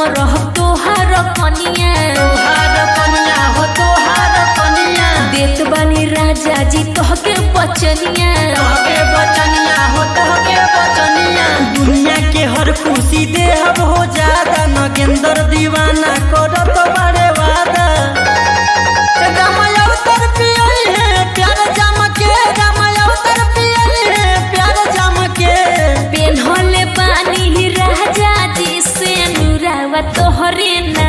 हम रह तोहार कनिया हो तोहार कनिया देत बानी राजा जी तोहके बचनिया हो तोहके बचनिया दुनिया के हर खुशी देहब हो ज्यादा नगेंद्र दीवाना करत बड़े वादा रामायवतर पियई है प्यार जम के रामायवतर पियई है प्यार जम के पेन्हले बानी राजा जी से नुरावा तोहरे ना